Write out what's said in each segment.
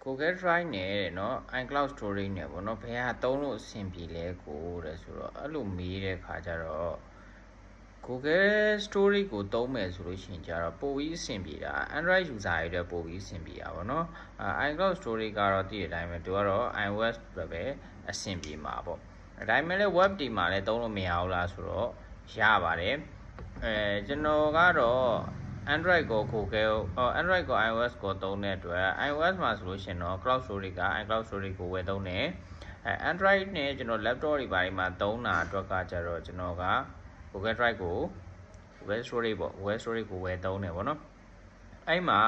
Google Drive နဲ့เนาะ iCloud Storage နဲ့ပေါ့เนาะဘယ်ဟာသုံးလို့အဆင်ပြေလဲကိုတဲ့ဆိုတော့အဲ့လိုမေးတဲ့ခါကျတော့ Google Storage ကိုသုံးမယ်ဆိုလို့ရှိရင်ကျတော့ပိုပြီးအဆင်ပြေတာ Android user တွေအတွက်ပိုပြီးအဆင်ပြေတာပေါ့เนาะiCloud Storage ကတော့တည်တဲ့အတိုင်းပဲသူကတော့ iOS အတွက်ပဲအဆင်ပြေမှာပေါ့ဒါပေမဲ့လည်း web တွေမှာလည်းသုံးလို့မရဘူးလားဆိုတော့ရပါတယ်ကျွန်တော်ကတော့ Android ကို Google Android ကို iOS ကိုသုံးတဲ့အတွက် iOS မှာဆိုလို့ရှိရင်တော့ Cloud Storage က iCloud Storage ကိုဝယ်သုံးတယ်Android နဲ့ကျွန်တော် laptop တွေဘာတွေမှာသုံးတာအတွက်ကကျတော့ကျွန်တော်က Google Drive ကို Google Storage ပေါ့ Google Storage ကိုဝယ်သုံးတယ်ပေါ့နော်အဲ့မှာ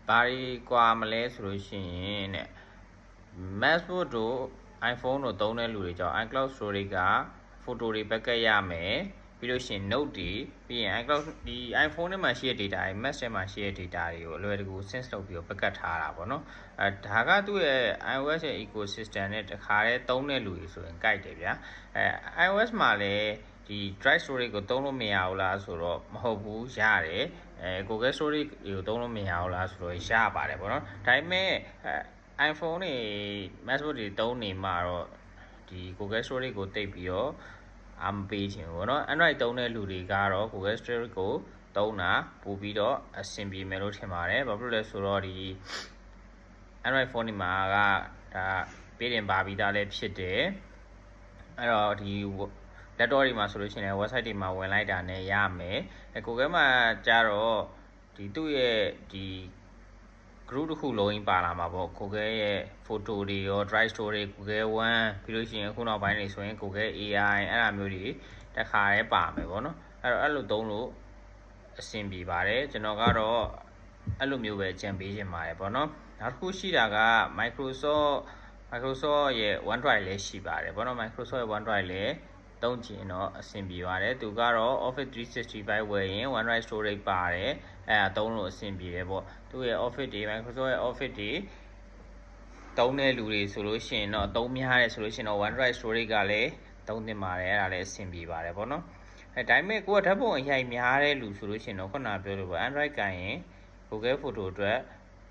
ဘာတွေကွာမလဲဆိုလို့ရှိရင်တဲ့ MacBook တို့ iPhone တို့သုံးတဲ့လူတွေကြောင့် iCloud Storage က photo တွေ backup ရမယ်ပြီးလို့ရှိရင် note တွေပြီးရင် iCloud ဒီ iPhone ထဲမှာရှိတဲ့ data တွေ Mac ထဲမှာရှိတဲ့ data တွေကိုအလွယ်တကူ sync လုပ်ပြီးတော့ backup ထားတာပေါ့နော်ဒါကသူ့ရဲ့ iOS ရဲ့ ecosystem နဲ့တခါတည်းသုံးတဲ့လူတွေဆိုရင်ကြိုက်တယ်ဗျာiOS မှာလည်းဒီ drive storage ကိုသုံးလို့မရဘူးလားဆိုတော့မဟုတ်ဘူးရတယ်Google Storage ကိုသုံးလို့မရဘူးလားဆိုတော့ရပါတယ်ပေါ့နော်ဒါပေမဲ့iPhone တွေ MacBook တွေသုံးနေမှာတော့ဒီ Google Storage ကိုတိတ်ပြီးတော့မပေးချင်ဘူးเนาะ Android သုံးတဲ့လူတွေကတော့ Google Storage ကိုသုံးတာပို့ပြီးတော့အဆင်ပြေမယ်လို့ထင်ပါတယ်ဘာဖြစ်လို့လဲဆိုတော့ဒီ Android phone တွေမှာကဒါပေးတင်ပါပြီးသားလည်းဖြစ်တယ်အဲ့တော့ဒီ laptop တွေမှာဆိုလို့ရှိရင် website တွေမှာဝင်လိုက်တာနဲ့ရမယ်Google မှာကြတော့ဒီသူ့ရဲ့ဒီ group တစ်ခုလုံးပါလာမှာပေါ့ Google ရဲ့ photo တွေရော drive storage Google One ပြီးလို့ရှိရင်အခုနောက်ပိုင်းတွေဆိုရင် Google AI အဲ့ဒါမျိုးတွေတခါတည်းပါမယ်ပေါ့နော်အဲ့လိုသုံးလို့အဆင်ပြေပါတယ်ကျွန်တော်ကတော့အဲ့လိုမျိုးပဲကြံပေးခြင်းပါတယ်ပေါ့နော်နောက်တစ်ခုရှိတာက Microsoft ရဲ့ OneDrive လည်းရှိပါတယ်ပေါ့နော် Microsoft ရဲ့ OneDrive လည်းသုံးချင်တော့အဆင်ပြေပါတယ်သူကတော့ Office 365 ဝယ်ရင် OneDrive storage ပါတယ်အဲ့ဒါသုံးလို့အဆင်ပြေတယ်ပေါ့သူ့ရဲ့ Office တွေ Microsoft ရဲ့ Office တွေသုံးတဲ့လူတွေဆိုလို့ရှိရင်တော့သုံးများတယ်ဆိုလို့ရှိရင်တော့ OneDrive storage ကလည်းသုံးသင့်ပါတယ်အဲ့ဒါလည်းအဆင်ပြေပါတယ်ပေါ့နော်ဒါပေမဲ့ကိုကဓာတ်ပုံအရိုက်များတဲ့လူဆိုလို့ရှိရင်တော့ခုနပြောလို့ပေါ့ Android ကန်ရင် Google Photo အတွက်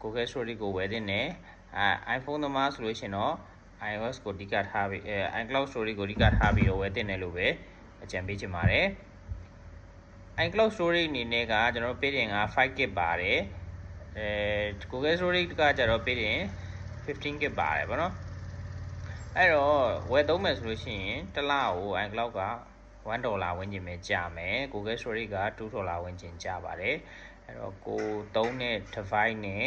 Google Storage ကိုဝယ်သင့်တယ်iPhone သမားဆိုလို့ရှိရင်တော့ iOS ကိုအဓိကထားပြီးiCloud Storage ကိုအဓိကထားပြီးတော့ဝယ်သင့်တယ်လို့ပဲအကြံပေးချင်ပါတယ် iCloud Storage အနေနဲ့ကကျွန်တော်ပေးတင်က 5GB ပါတယ်Google Storage ကကျတော့ပေးတင် 15GB ပါတယ်ဗောနော်အဲ့တော့ဝယ်သုံးမယ်ဆိုလို့ရှိရင်တစ်လကို iCloud က$1ဝန်းကျင်ပဲကျမယ် Google Storage က$2ဝန်းကျင်ကျပါတယ်အဲ့တော့ကိုသုံးတဲ့ device နဲ့